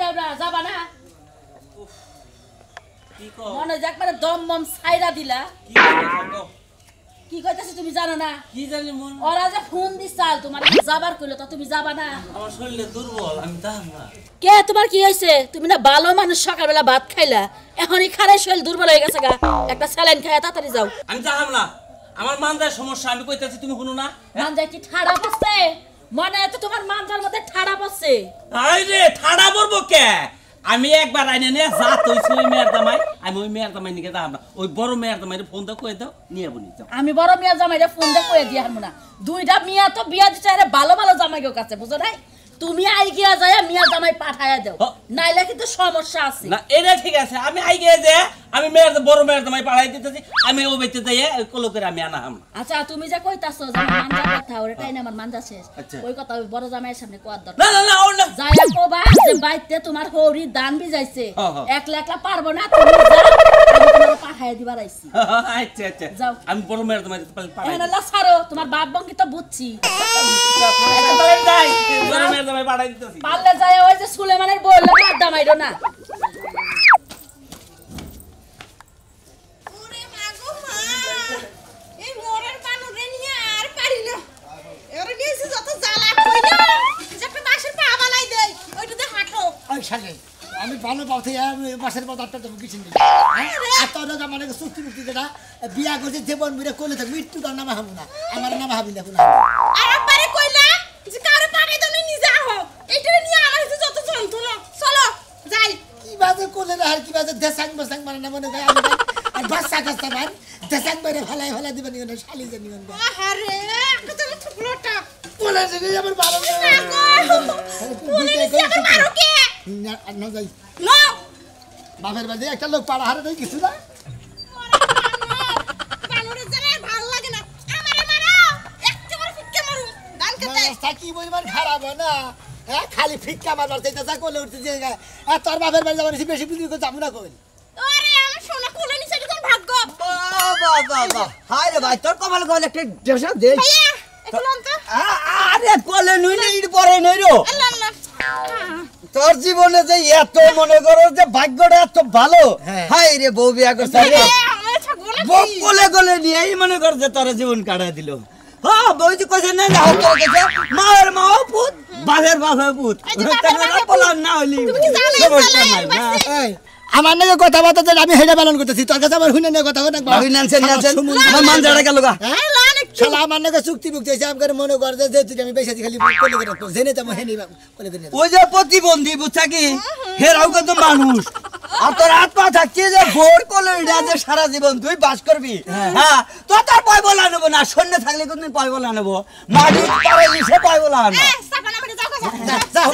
যাও না যাবা না কি কও মনে একবারে দম মম ছাইরা দিলা কি কও কি কইতাছ তুমি জানো না কি জানি মন ওরা যে ফোন দিছাল তোমার যাবার কইলো তো তুমি যাবা না আমার শরীরে দুর্বল আমি যাম না কে তোমার কি হইছে তুমি না ভালো মানুষ সকালবেলা ভাত খাইলা এখনই খারাই শরীর দুর্বল হয়ে গেছে গা একটা স্যালাইন খায়া তাড়াতাড়ি যাও আমি যাম না আমার মানজার সমস্যা আমি কইতাছি তুমি শুনো না মানজা কি ঠাড়া পড়ছে মনে তো তোমার মানজার মধ্যে ঠাড়া পড়ছে আই রে ঠাড়া পড়বো কে আমি একবার আইনে নিয়ে জাত হইছে ওই মেয়ের জামাই আমি ওই মেয়ের জামাই নিকে যাম না ওই বড় মেয়ের জামাইরে ফোন দাও কই দাও নিয়ে বনি যাও আমি বড় মেয়ের জামাইরে ফোন দাও কই দিয়া হারমু না দুইটা মিয়া তো বিয়া দিছে আরে ভালো ভালো জামাইগো কাছে বুঝো নাই তুমি আই গিয়া যায় মিয়া জামাই পাঠায়া দাও নাইলে কিন্তু সমস্যা আছে না এটা ঠিক আছে আমি আই গিয়া যে আমি মেয়ের বড় মেয়ের জামাই পাঠাই দিতেছি আমি ও বাইতে যাই কলো করে আমি আনাম আচ্ছা তুমি যে কইতাছো যে মানজা কথা ওটাই না আমার মানজা শেষ ওই কথা ওই বড় জামাইয়ের সামনে কোয়ার দরকার না না না ওর না যায়া কোবা যে বাইতে তোমার হৌরি দান বিজাইছে একলা একলা পারবো না তুমি যাও আমি তোমার পাঠায়া দিবার আইছি আচ্ছা আচ্ছা যাও আমি বড় মেয়ের জামাই পাঠাই না না ছাড়ো তোমার বাপ বঙ্কি তো বুঝছি যাই বড় মেয়ের জামাই পাঠাই দিতেছি পারলে যায় ওই যে সুলেমানের বউ লাগে আড্ডা মাইরো না আমি ভালো পাওতে বাসের বাজারটা তো কিছু নেই আর তোর মানে সুস্থি মুক্তি যেটা বিয়া করছে জীবন মিরে কইলে থাক মৃত্যু তার নাম হাবু না আমার নাম হাবি না কোনো আর একবারে কইলা যে কারে পানি তুমি নিজে আহো এইটা নিয়ে আমার কাছে যত যন্ত্রণা চলো যাই কি বাজে কইলে না আর কি বাজে দেশাং বসাং মানে না মনে গায় আমি আর বাসা কাস্তা মান দেশাং বাইরে ফলাই ফলাই দিবেন না শালি জানি না আরে কত ঠুকলোটা বলে যে আমার বারো পুলিশ আমার মারো কে না না যাই না বাপের বাড়ি একটা লোক পাড়া হারে দেই কিছু না বানরে জানে ভালো লাগে না আমারে মারো একবার ফিক্কা মারু গান করতে রাস্তা কি বইবার খারাপ না হ্যাঁ খালি ফিক্কা মারবার চাইতে যা কোলে উঠতে যে আর তোর বাপের বাড়ি যাবার বেশি বুদ্ধি করে যাব না কই আরে আমার সোনা কোলে নিছে কোন ভাগ্য বাবা বাবা হায় রে ভাই তোর কপাল কোলে একটা দেশা দে ভাইয়া একলন তো আরে কোলে নইলে ইড পরে নইরো আল্লাহ আল্লাহ তোর জীবনে যে এত মনে করো যে ভাগ্যটা এত ভালো হাই রে বউ বিয়া করছে রে বউ কোলে কোলে নিয়েই মনে কর যে তোর জীবন কাটায় দিল হ্যাঁ বউ যে কইছে না না তোর কাছে মায়ের মা পুত বাপের বাপের পুত তোর বলার না হইলি সমস্যা নাই না আমার নাকি কথা বলতে যে আমি হেডা পালন করতেছি তোর কাছে আমার হুইনা নিয়ে কথা কথা হুইনানছেন আমার মান জাড়া গেল গা শালা আমার নাকি চুক্তি বুকতে হিসাব করে মনে কর যে তুই আমি পয়সা খালি কোলে করে রাখতো জেনে তো মহে নিবা কোলে করে ওই যে প্রতিবন্ধী বুঝছা কি হেরাও কত মানুষ আর তোর আত্মা থাকছে যে ভোর কোলে যে সারা জীবন তুই বাস করবি হ্যাঁ তো তার পয় বলা নেব না শূন্য থাকলে কোনদিন পয় বলা নেব মাটি পারে সে পয় বলা না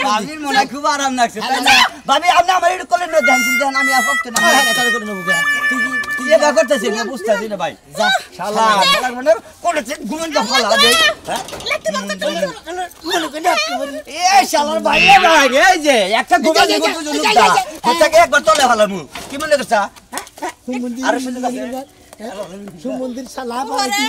ভাবির মনে খুব আরাম লাগছে তাই না ভাবি আপনি আমার একটু কোলে নিয়ে দেন আমি আপত্তি না তাহলে করে নেব তুই এ করতেছিস না বুঝতেছিস না ভাই যা শালা মানে কোলে ঘুমন্ত ফালা দে এই শালার ভাইয়া ভাই এই যে একটা ঘুমা দে তুই জুলুদা হচ্ছে একবার তলে ফালামু কি মনে করছ আর সুমন্দির শালা বাড়ি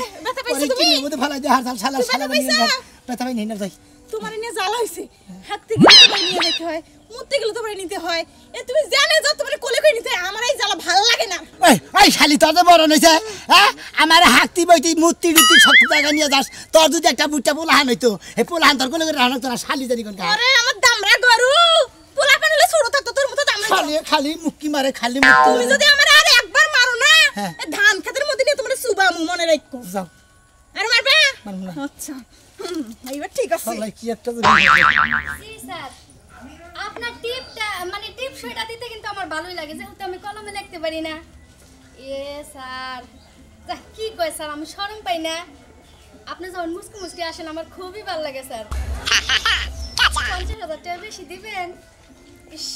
পরে কি মধ্যে ফালা দে হার শালা শালা নিয়ে ব্যথা ভাই নিয়ে না যাই তোমার নিয়ে জ্বালা হইছে হাতে গেলে তোমার নিয়ে যেতে হয় মুতে গেলে তোমার নিতে হয় এ তুমি জানে যে তোমার কোলে কই নিতে আমার এই জ্বালা ভালো লাগে না এই শালি তোর বড় নইছে হ্যাঁ আমার হাতি বইতি মুতি দিতি সব জায়গা নিয়ে যাস তোর যদি একটা বুটটা পোলাহান হইতো এই পোলাহান তোর কোলে করে রাখো তোরা শালি জানি কোন আরে আমার দামরা গরু পোলা পানলে ছোট থাকতো তোর মতো দামরা খালি খালি মুক্কি মারে খালি মুক্কি তুমি যদি আমার আর একবার মারো না এই ধান খেতের মধ্যে নিয়ে তোমার সুবামু মনে রাখো যাও আরে মারবে মারবো না আচ্ছা এইবার ঠিক আছে আল্লাহ কি একটা জি স্যার আপনার টিপটা মানে টিপ শয়টা দিতে কিন্তু আমার ভালোই লাগে যেহেতু আমি কলমে লিখতে পারি না এ স্যার যা কি কয় স্যার আমি শরম পাই না আপনি যখন মুস্কি মুস্কি আসেন আমার খুবই ভালো লাগে স্যার 50,000 টাকা বেশি দিবেন ইস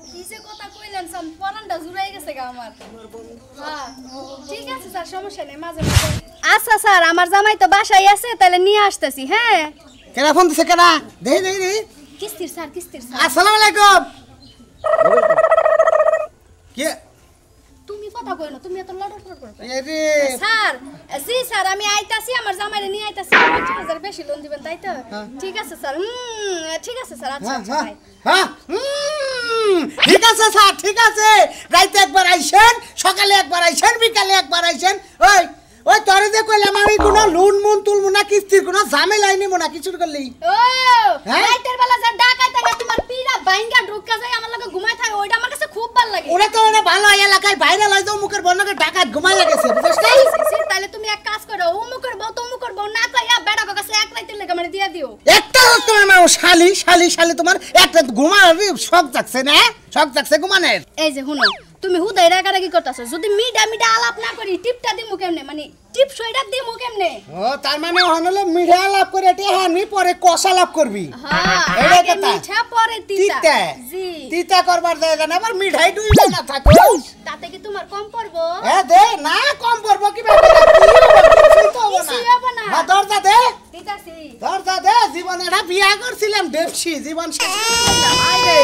কি যে কথা কইলেন স্যার পরানটা জুড়াই গেছে গা আমার হ্যাঁ ঠিক আছে স্যার সমস্যা নেই মাঝে মাঝে আচ্ছা স্যার আমার জামাই তো বাসায় আছে তাহলে নিয়ে আসতেছি হ্যাঁ কেনা ফোন দিছে কেনা দেই দেই দেই কিস্তির স্যার আসসালামু আলাইকুম কে তুমি কথা কইলো তুমি এত লড়র করো আরে স্যার জি স্যার আমি আইতাছি আমার জামাইরে নিয়ে আইতাছি 50,000 বেশি লোন দিবেন তাই তো ঠিক আছে স্যার ঠিক আছে স্যার আচ্ছা ভাই হ্যাঁ ঠিক আছে স্যার, ঠিক আছে। রাইতে একবার আইছেন, সকালে একবার আইছেন, বিকালে একবার আইছেন। ওই ওই তোরে যে কইলাম আমি কোনো লুন মুন তুলমু না, কিস্তির কোনো ঝামেলাই নিমু না, কিছু করলি। ও হ্যাঁ? রাইতের বেলা যা ডাকাই থাকে তোমার পিরা বাইঙ্গা ঢুকা যায় আমার লগে ঘুমায় থাকে, ওইটা আমার কাছে খুব ভালো লাগে। ওরা তো ওরা ভালো এলাকায় বাইরে লয় যাও, মুখের বন্যকে ডাকাত ঘুমাই লাগেছে, বুঝছিস? তাহলে তুমি এক কাজ করো, অমুকের বউ তমুকের বউ না কইয়া বেড়া কাছে এক রাইতের লেগে মানে দিয়া দিও। একটা তো আমার শালি শালি শালি তোমার একটা ঘুমানোর শখ জাগছে না, শখ জাগছে ঘুমানোর। এই যে শুনো, তুমি হুদাই রাগারাগি করতেছো, যদি মিডা মিডা আলাপ না করি টিপটা দিমু কেমনে, মানে টিপ সইটা দিমু কেমনে? ও তার মানে হনলো মিঠা লাভ করে এটি হানি পরে কষা লাভ করবি। হ্যাঁ, এইটা আগে কথা। মিঠা পরে তিতা। তিতা জি। তিতা করবার জায়গা না, আবার মিঠাই ডুইবে না থাকো। তাতে কি তোমার কম পড়বো? হ্যাঁ দে না, কম পড়বো কি ব্যাপার, কিছুই তো হবে কিছুই না। হবে না। হ্যাঁ দরজা দে, দিতাছি। দরজা দে। জীবনে একটা বিয়া করছিলাম দেবসি, জীবন শেষ করে দিলাম। আরে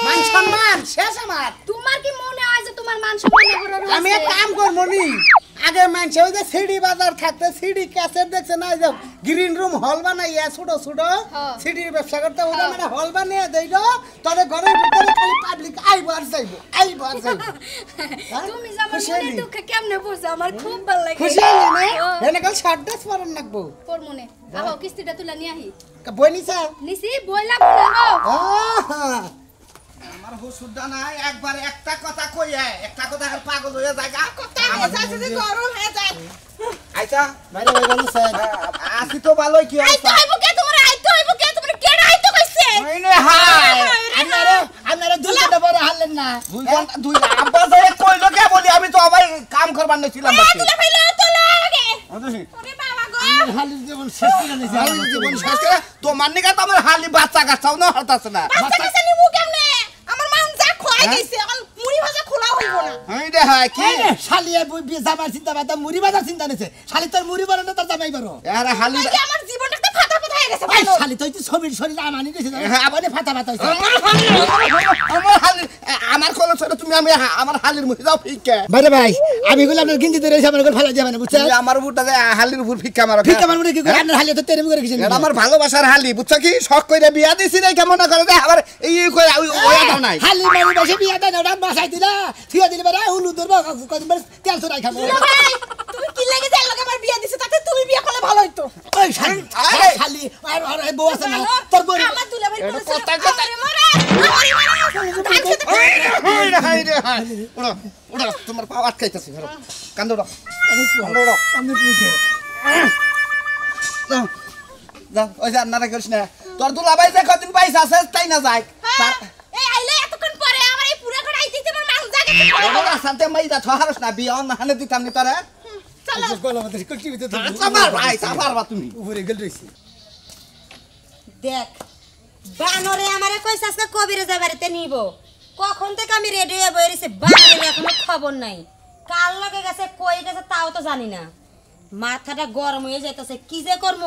মান সম্মান শেষ আমার। তোমার কি মনে হয় যে তোমার মান সম্মান এগুলো রয়েছে? আমি এক কাম করবো নি, আগে মানুষে ওই যে সিডি বাজার থাকতে সিডি ক্যাসেট দেখছে না, যে গ্রিন রুম হল বানাইয়া ছোট ছোট হ্যাঁ। সিডির ব্যবসা করতে, ওটা মানে হল বানিয়ে দেই গো, তবে ঘরের ভিতরে খালি পাবলিক আইবো আর যাইবো, আইবো আর যাইবো। তুমি যে আমার খুশি মনে হলি? দুঃখে কেমনে বুঝছো, আমার খুব ভালো লাগে। খুশি হলি না? হ্যাঁ। এনে কাল শার্ট ড্রেস পরান রাখবো। তোর মনে আহো কিস্তিটা তুলে নিয়ে আহি। বই নিছা? নিছি বইলা বলে গো। আমার হুসুরটা নাই, একবার একটা কথা কইয়া একটা কথা আর পাগল হয়ে যায়। কথা মেজাজ যে গরম হয়ে যায়। আইতা বাইরে বাইরে গেল স্যার। আসি তো ভালোই, কি আইতো অবস্থা? হইব কে তোমার, আইতো হইব কে তোমার, কেডা আইতো কইছে? ওইনে হাই আপনারা দুই ঘন্টা পরে হারলেন না। 2 ঘন্টা 2 আব্বা যায় কইলো কে বলি, আমি তো আবার কাম করবার নছিলাম বাকি। তুলে ফেলো তোলা আগে। বুঝছি ওরে বাবা গো। হালির জীবন শেষ করে নিয়েছে। হালি জীবন শেষ করে তো মান্নিকা তো আমার হালি বাচ্চা কাচ্চাও না হতাছে না। বাচ্চা কাছে নিমু কেমনে? আমার মান যা খোয়া গেছে, এখন মুড়ি ভাজা খোলা হইব না। এই রে হাই কি এই রে, শালিয়ে জামার চিন্তা বাদা মুড়ি বাজার চিন্তা নিছে। শালি তোর মুড়ি বানানো তার জামাই বারো। আরে হালি এই যে আমার জীবনটা তো ফাটা ফাটা হয়ে গেছে এই ভালো। শালি তুই তো ছবির শরীর আমানি দিছিস। হ্যাঁ। আবারে ফাটা ফাটা হইছে। আমার হালি আমার কল ছেড়ে তুমি আমি আমার হালির মুখে যাও ফিকে। বাইরে ভাই, আমি গুলো আপনার গিনতি ধরে আমার ঘর ফেলা যাবে না, বুঝছেন? তুমি আমার উপরটা যে হালির উপর ফিকা মারো। ঠিক আমার মনে কি করে আপনার হালিয়ে তো তেরে করে কিছু এটা আমার ভালোবাসার হালি, বুঝছো কি? শখ কইরা বিয়া দিছি নাই, কেমন করে দে আবার এই কই ওয়া দাও নাই। হালি মারি বসে বিয়া দেন ওটা বাসাই দিলা থিয়া দিলে বারে উলু ধরবা কতবার তেল চড়াই খাবো। ভাই তুমি কি লাগে যাই লাগে আমার বিয়া দিছে, তাতে তুমি বিয়া করলে ভালো হইতো। ওই শালি এই। শালি আর আর এই বউ আছে না তোর বউ আমার দুলা ভাই এটা বলেছে কথা কথা। আমারে মারা, আমারে মারা। হাই রে হাই রে হাই। ওড়ো ওড়ো তোমার পা আটকাইতাছি ধরো। কান্দো দাও। কান্দো দাও। আমি পুছে যাও যাও, ওই যে আন্নারা করিস না। তোর দুলাভাই যে কদিন পয়সা আছে তাই না যায়। হ্যাঁ, এই আইলে এতক্ষণ পরে আমার এই পুরো ঘর আইতে তোমার মান জাগে। তার সাথে মাইদা ছহারস না বিয়া না হানে দিতাম নি তোরে। চলো গলা মধ্যে কলটিতে তো আমার ভাই সাফারবা তুমি। উপরে গেল রইছি। দেখ বানরে আমারে কইছে আজকে কবিরে যাবারেতে নিব, কখন থেকে আমি রেডি হয়ে বই রইছি, বানরের এখনো খবর নাই, কাল লগে গেছে কই গেছে তাও তো জানি না, মাথাটা গরম হয়ে যাইতেছে, কি যে করবো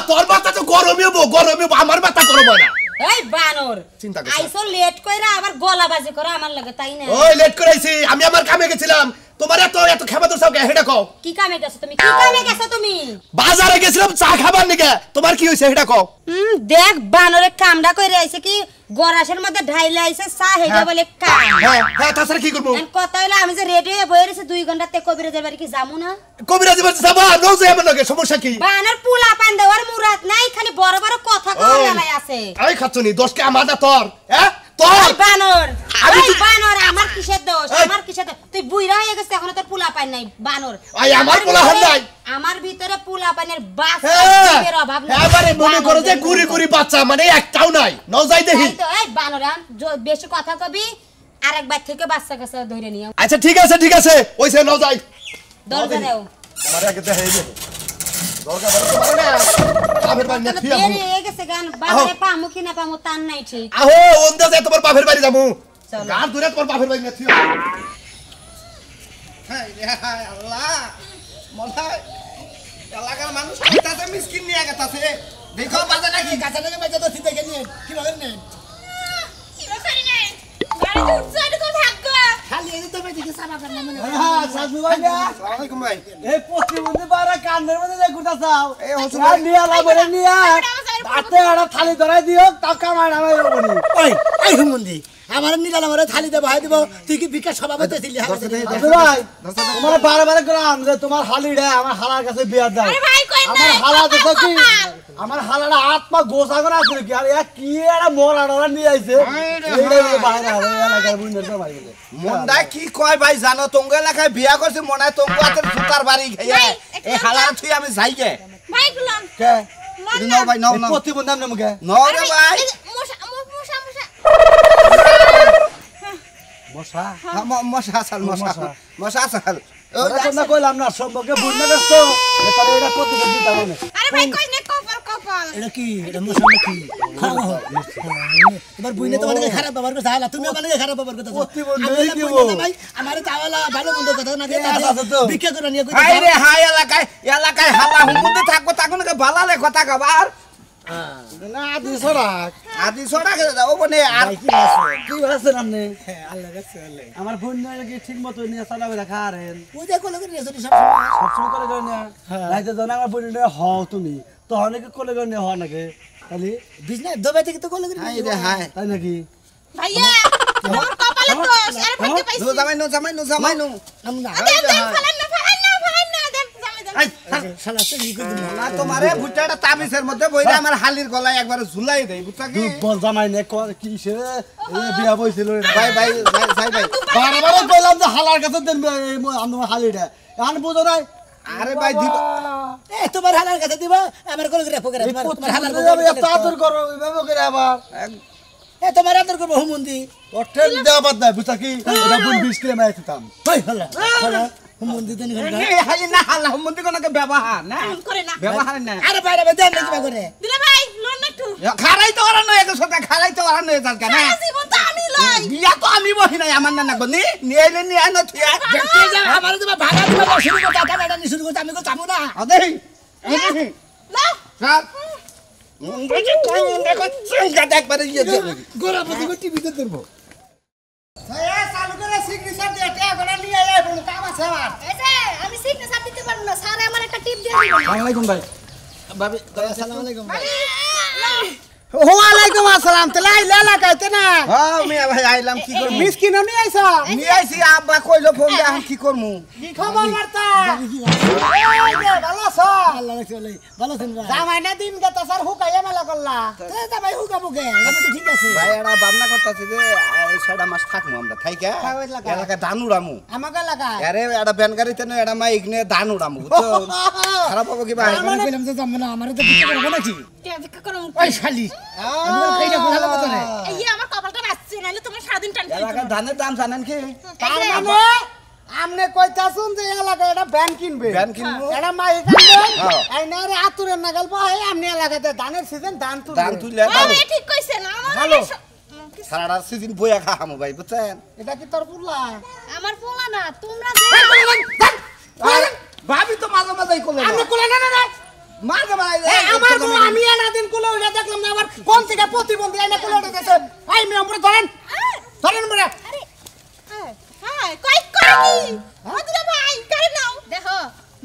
তোর মাথা তো গরমই হবো, গরমই হবো, আমার মাথা গরম হয় না। এই বানর চিন্তা করছ না। আইসো লেট কইরা আবার গলা বাজি করে আমার লগে, তাই না? ওই লেট করাইছি, আমি আমার কামে গেছিলাম। তোমার এত খেবা দরছাও কে হেডা কও। কি কামে গেছো তুমি, কি কামে গেছো তুমি? বাজারে গেছিলাম চা খাবার নিকে, তোমার কি হইছে হেডা কও। দেখ বানরে কামড়া কইরা আইছে কি গরাসের মধ্যে ঢাইলে আইছে চা হেডা বলে কাম। হ্যাঁ হ্যাঁ, তাছাড়া কি করবো? এখন কথা হইলো আমি যে রেডি হয়ে বই রইছি 2 ঘন্টাতে কবিরে যাবার কি যামু না? কবিরাজি বলছে যাবা, নজে আমার লগে সমস্যা কি? বানর পুলা পান দেওয়ার মুরাদ নাই, খালি বড় বড় কথা কওয়া লাই আছে। আই খাচ্ছনি, দোষ কি আমার না তোর? হ্যাঁ তোর। ওই বানর, আমি ওই তো- বানর, আমার কিসের দোষ? এই। আমার কিসের দোষ? তুই বুইড়া হয়ে গেছিস এখনো তোর পুলা পান নাই বানর। আই আমার পোলা হন নাই। আমার ভিতরে পুলা পানের বাস হ্যাঁ, এর অভাব নাই। এবারে মনে করো যে বানর গুড়ি গুড়ি বাচ্চা মানে একটাও নাই, নও যাই দেখি। তাই তো, এই বানর বেশি কথা কবি আরেকবার থেকে বাচ্চা কাছে ধরে নিও। আচ্ছা ঠিক আছে, ওইসে নও যাই। দরজা দাও। আমার আগে দেখাই দে। দরজা বন্ধ করে না। বাপের বাড়ি না থিয়া। বেরিয়ে হয়ে গেছে গান, বাজারে পামু কি না পামু তার নাই ঠিক। আহো ওন্দাজে তোমার বাপের বাড়ি যামু। চলো। গান ধরে তোমার বাপের বাড়ি না থিয়া। হাই রে হাই আল্লাহ। মলাই এলাকার মানুষ কইতাছে মিসকিন নিয়ে গেতাছে। দেখো বাজে নাকি? কাঁচা থেকে মেজে তো সিধে গেলি কিভাবে নেন কি ব্যাপার রে? গাড়ি তো উঠছে, এটা তোর ভাগ্য। খালি এই তো মেজে কি সাবা করলাম মনে হ্যাঁ সাজু ভাই না আসসালামু আলাইকুম ভাই। এই পশ্চিমবঙ্গে পারা কান্দের মধ্যে ঘুরতা চাও এই হসুন আর নিয়া লাবরে নিয়া হাতে একটা থালি ধরাই দিও তাও কামাই নামাই রবনি ওই এই হুমুন্দি আমার নিলাম আমার থালি দেবো হাই দিব তুই কি বিকাশ সভাপতি ছিলি ভাই তোমার বারে গ্রাম যে তোমার হালিটা আমার হালার কাছে বিয়া দাও আমার হালা দেখো কি আমার হালাটা আত্মা গোসা করে আছে কি আর কি একটা মরা ডরা নিয়ে আইছে এইটা বাইরে হবে এলাকার বুঝতে তো ভাই মন্ডা কি কয় ভাই জানো তোঙ্গ এলাকায় বিয়া করছে মনে হয় তোঙ্গ হাতের সুতার বাড়ি খাইয়া এই হালা তুই আমি যাই কে ভাই গুলাম কে নাও ভাই নাও নাও প্রতিবন্ধী নাম মুখে নাও রে ভাই মশা মশা আসাল মশা আসাল ওরা তোমরা কইলাম না সম্পর্কে বুঝনা করছো তাহলে এটা প্রতিবন্ধী তাহলে আরে ভাই কই নে কপাল এটা কি এটা মশা নাকি এবার বুইনে তোমার খারাপ ব্যবহার করছে হালা তুমি মানে খারাপ ব্যবহার করতেছো প্রতিবন্ধী কি ভাই আমার তাওয়ালা ভালো মন্দ কথা না ভিক্ষা করে নিয়ে কই হাই রে হাই এলাকায় হালা হুমুন্দে থাকবো তখন বালালে কথা কবার না আদি সরাক আদি ছড়া ও বনে আর কি আছেন আপনি আল্লাহ রাখছে আল্লাহ আমার বোন নাকি ঠিক মতো নিয়ে চালাবে রাখা আরেন পূজা কোলে করে নিয়ে সব সবসময় করে করে নিয়ে রাইতে জানা আমার বোন হও তুমি তো অনেকে কোলে করে নিয়ে হওয়া নাকি তাহলে বিজনেস দবে থেকে তো কোলে করে হাই রে হাই তাই নাকি ভাইয়া আমার কপালে তো আরে ভাইতে পাইছি নো জামাই নো আমরা ফালান না দেন জামাই শালা তো কি করে না তোমারে ভুট্টাটা তাবিজের মধ্যে বইরা আমার হালির গলায় একবার ঝুলাই দেই বুঝছা কি দুর্বল জামাই নে কি সে বিয়া বইছিল ভাই বারবার কইলাম যে হালার কাছে দেন আমার হালিটা এখন বুঝো নাই আরে ভাই দিব এ তোমার হালার কাছে দিব আমার কোলে করে ফোকরে তোমার হালার এত আদর করো এভাবে করে আবার এ তোমার আদর করব হুমুন্দি হোটেল দেওয়া বাদ নাই বুঝছা কি এটা বোন 20 কিলো মাইতে তাম কই হলা হলা হুমুন্দি তো নিখা হাই না হালা হুমন্দি কোন ব্যবহার না করে না ব্যবহার না আরে বাইরে দেন না করে দিলে ভাই লোন না একটু খারাই তো ওরা নয় একশো টাকা খারাই তো ওরা নয় জানকা না জীবন তো আমি লই বিয়া তো আমি বহি নাই আমার না নাগো নি নিয়ে না থিয়া দেখতে যা আমার তো ভাগা দিব শুরু করতে টাকা নি শুরু করতে আমি তো যাবো না আদেই লাও স্যার মুন্ডে কোন দেখো চিন্তা একবারে ইয়ে দিয়ে গোরা পতি টিভিতে ধরবো চালু করে সিগনেচার দিয়ে টাকা করে নিয়ে আয় কোনো কাম আছে আমার এই যে আমি সিগনেচার দিতে পারবো না স্যার আমার একটা টিপ দিয়ে দিবেন আসসালামু আলাইকুম ভাই ভাবি আসসালামু আলাইকুম ওয়ালাইকুম আসসালাম তেলাই লালা কাইতে না হ্যাঁ মিয়া ভাই আইলাম কি করব মিসকিন নি আইছা নি আইছি আব্বা কইলো ফোন দে এখন কি করমু কি খবর মারতা এই রে ভালো আছো আল্লাহ রাখছে ভালো আছেন ভাই জামাই না দিন গেত স্যার হুকাইয়া মেলা করলা তা ভাই হুকাবো কে আমি তো ঠিক আছে ভাই এরা ভাবনা করতেছে যে 6 মাস থাকমু আমরা থাইকা এলাকা ধান উড়ামু আমাকে লাগা আরে এটা ব্যান গাড়িতে না এটা মা ইগনে ধান উড়ামু বুঝছো খারাপ হবে কি ভাই আমি কইলাম যে জামনা আমারে তো বিক্রি করব নাকি টিপ করো ওই শালি আমি কইটা ভালো মত রে এই আমার কপালটা বাঁচছে নাইলে তুমি সারাদিন টান এলাকা ধানের দাম জানেন কি তার মানে আমনে কইতাছুন যে এলাকা এটা ব্যান কিনবে ব্যান কিনবো এটা মাই কিনবে হ্যাঁ। এই না রে আতুরের নাগাল পায় আমনে এলাকাতে ধানের সিজন ধান তুলবে ধান তুললে আরে ঠিক কইছে না ভালো। সারাটা সিজন বইয়া খামু ভাই বুঝছেন এটা কি তোর পুল্লা আমার পোলা না তোমরা আরে, ভাবি তো মাঝে মাঝে কোলে আমি কোলা না না মাঝে মাঝে আমার বউ আমি এনা দিন কোলে ওইটা দেখলাম না আমার কোন থেকে প্রতিবন্ধী এনে কোলে উঠে গেছে ভাই আমি আমরা ধরেন মরে আরে হ্যাঁ কই কই দিলে ভাই করে নাও দেখো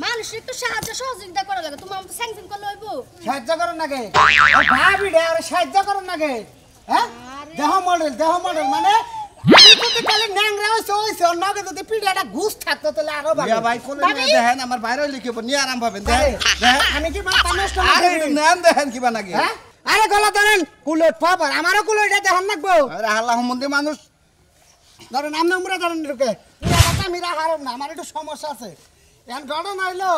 মানুষ একটু সাহায্য সহযোগিতা করা লাগে তুমি আমাকে স্যাংশন করলে হইবো সাহায্য করুন নাকি ভাবি রে আর সাহায্য করুন নাকি হ্যাঁ দেহ মডেল মানে আমি তো কালে ন্যাংরা হইছে নগে যদি পিড়াটা ঘুষ থাকতো তাহলে আরো ভালো বিয়া ভাই কোলে নিয়ে দেখেন আমার বাইরে লিখিব নিয়ে আরাম পাবেন দেখেন আমি কি মাথা নষ্ট আরে নেন দেখেন কিবা নাকি হ্যাঁ আরে গলা ধরেন কুলট পাবার আমারও কুলটটা দেখেন নাকবো আরে আল্লাহ সম্বন্ধে মানুষ ধরেন আমি আমরা ধরেন লোকে মিরা হারম না আমার একটু সমস্যা আছে এখন ঘটনা হইলো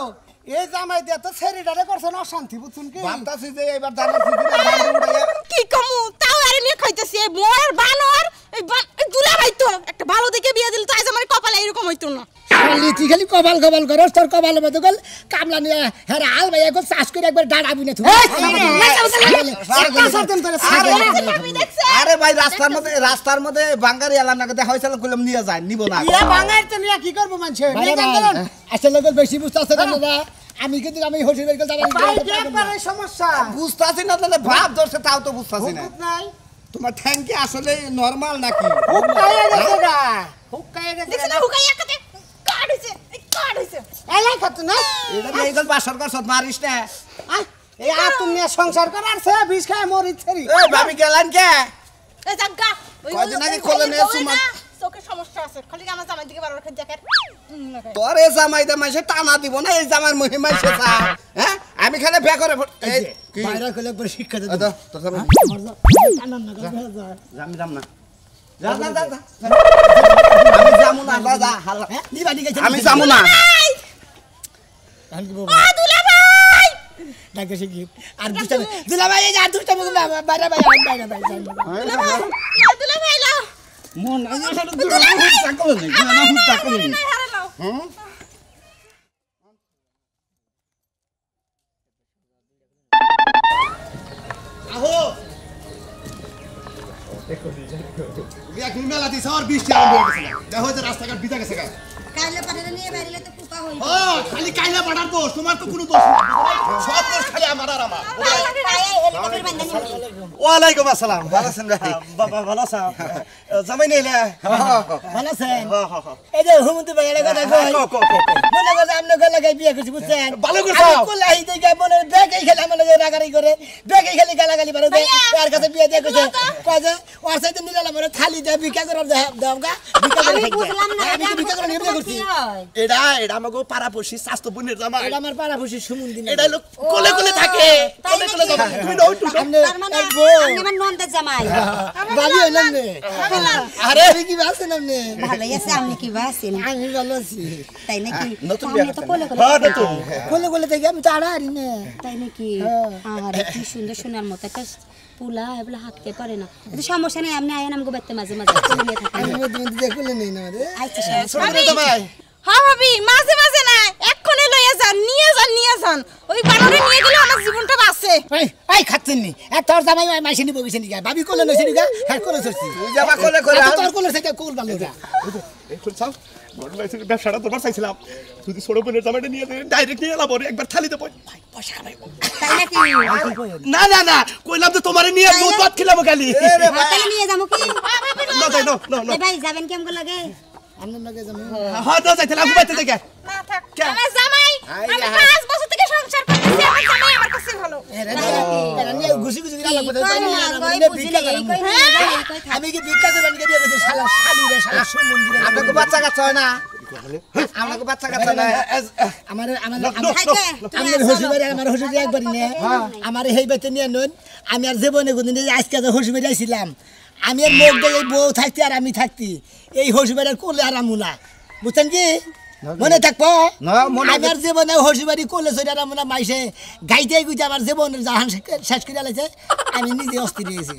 এই জামাই দিয়ে তো ছেড়িটারে করছেন অশান্তি বুঝছেন কি ভাবতাছি যে এবার ধানের সিজনে ধান উড়াইয়া কি কমু তাও আরে নিয়ে খাইতেছি এই মোর বানর এই দুলা ভাই তো একটা ভালো দেখে বিয়ে দিল তো আজ আমার কপালে এরকম হইতো না খালি তুই খালি কপাল করস তোর কপাল মতো গল কামলা নিয়ে হ্যাঁ হাল ভাই একবার চাষ করে একবার ডাড়া বুনে তুই আরে ভাই রাস্তার মধ্যে বাঙ্গারি আলা নাকে দেখা হইছিল কইলাম নিয়ে যায় নিব না ইয়া বাঙাইর তো নিয়ে কি করব মানুষ আসলে লোক বেশি বুঝতে আছে না আমি কিন্তু আমি হোটেল বের করে যাবার সমস্যা বুঝতাছি না তাহলে ভাব ধরছে তাও তো বুঝতাছি না নাই তোমার ঠ্যাঙ্কি আসলে নরমাল নাকি হুকাইয়া গেছে গা হুকাইয়া গেছে দেখছ না হুকাইয়া কাটে কাট হইছে এলাই কত না এটা নিয়ে গেল বাসর কর সত মারিস না এই আর তুমি সংসার করার সে বিষ খায় মরিছে রে এই ভাবি গেলেন কে এই জাগা কয়দিন আগে খোলে নে সুমা চোখে সমস্যা আছে খালি আমার জামাই দিকে বারবার করে দেখে তোর এই জামাই দা মাইছে টানা দিব না এই জামার মহিমা শেষা হ্যাঁ আমি খালি বে করে এই বাইরে কইলে একবার শিক্ষা দে দাও তোর জামাই আনন্দ করে আমি যাম না যা যা যা আমি যামু না দাদা হাল নি বাড়ি গেছে আমি যামু না আমি কি বলবো ও দুলা ভাই ডাকে সে কি আর দুলা ভাই এই আর দুষ্টা মুখ বাইরে বাইরে দুলা ভাই লাও মন আইয়া সারা দুলা হুট টাকল নেই না হুট টাকল নেই হারে লাও হুম আহো বিয়া কি মেলা দিছ আর 20 টাকা দিয়ে গেছে দেখো যে রাস্তাঘাট বিতা গেছে কাইলে পাঠালে নিয়ে বাইরে তো কুকা হইব ও খালি কাইলা পাড়ার দোষ তোমার তো কোনো দোষ না সব দোষ খালি আমার আর আমার হেলিকপ্টার বান্ধা নিয়ে ওয়ালাইকুম আসসালাম ভালো আছেন ভাই বাবা ভালো আছো জামাই নিলে ভালো আছেন এই যে হুমন্ত ভাই এর কথা কই মনে করে আপনি গলা গাই বিয়ে করছি বুঝছেন ভালো করছো কোলাই দেই মনে বেকাই খেলা মনে রাগারি করে বেকাই খেলি গালাগালি মারে তার কাছে বিয়ে দিয়ে কইছে কয় যে ওর সাথে নিলাম মরে খালি দে ভিক্ষা করে দাওগা ভিক্ষা করে আমি বুঝলাম না আমি ভিক্ষা করে নিয়ে করছি এটা আমাকে পাড়া পড়ছি স্বাস্থ্য বোনের জামাই এটা আমার পাড়া খুশি সুমন দিন এটা লোক কোলে কোলে থাকে কোলে কোলে থাকে তুমি নও টু তার মানে আমি আমার নন্দের জামাই বাড়ি হইলাম নে আরে কি বাসেন আপনি ভালোই আছে আপনি কি বাসেন আমি ভালো আছি তাই নাকি নতুন আমি বিয়ে তো করছেন। কোলে কোলে হ্যাঁ নতুন কোলে থেকে আমি তো আড়াআড়ি না তাই নাকি আরে কি সুন্দর সোনার মতো একটা পুলা এবলা হাতকে পারে না এটা সমস্যা নেই আপনি আয়েন আমগো বাইতে মাঝে মাঝে কোলে নিয়ে থাকেন আমি মধ্যে কোলে নেই না রে আচ্ছা সমস্যা ছোট জামাই হ্যাঁ ভাবি মাঝে মাঝে না এক্ষুনি লইয়া যান নিয়ে যান ওই বানরে নিয়ে গেলে আমার জীবনটা বাঁচে এই খাচ্ছেন নি এ তোর জামাই মাইছে নি বগিছে নি ভাবি কোলে নইছে নি হ্যাঁ কোলে সরছি তুই জামা কোলে করে তোর কোলে থেকে কোল ভালো যা এখন চাও ব্যবসাটা তোমার চাইছিলাম যদি ছোট বোনের জামাইটা নিয়ে ডাইরেক্ট নিয়ে এলাম একবার থালিতে ভাই পয়সা খাই তাই নাকি না না না কইলাম তো তোমারে নিয়ে দুধ ভাত খেলাম খালি তাহলে নিয়ে যাবো কি না যাই না না এ ভাই যাবেন কেমন লাগে আমন লাগে জামাই হ্যাঁ না যাইতে লাগবে বাইতে থেকে না থাক আমার জামাই আমি 5 বছর থেকে সংসার করতেছি আমার জামাই আমার কাছে ভালো এরা নিয়ে ঘুষি ঘুষি গেলা বলে কই না কই বুঝলে এই কই না এই কই থাক আমি কি ভিক্ষা করে নিয়ে বিয়ে করছি শালা শালি রে শালা সুমন দিলে আপনাকে বাচ্চা কাচ্চা হয় না আপনাকে বাচ্চা কাচ্চা না আমার খাইতে আমার হসুবাড়ি আমার হসুবাড়ি একবারই নে আমার এই বাইতে নিয়ে নন আমি আর জীবনে কোনদিন আজকে যে হসুবাড়ি আইছিলাম আমি আর মুখ দিয়ে বউ থাকতি আর আমি থাকতি এই হসুবাড়ির কোলে আর আমুনা বুঝছেন কি মনে থাকবো আমার জীবনে হসুবাড়ি কোলে চলে আর আমুনা মাইসে গাইতে গুইতে আমার জীবনের জাহান শেষ করে আলাইছে আমি নিজে অস্থির হয়েছি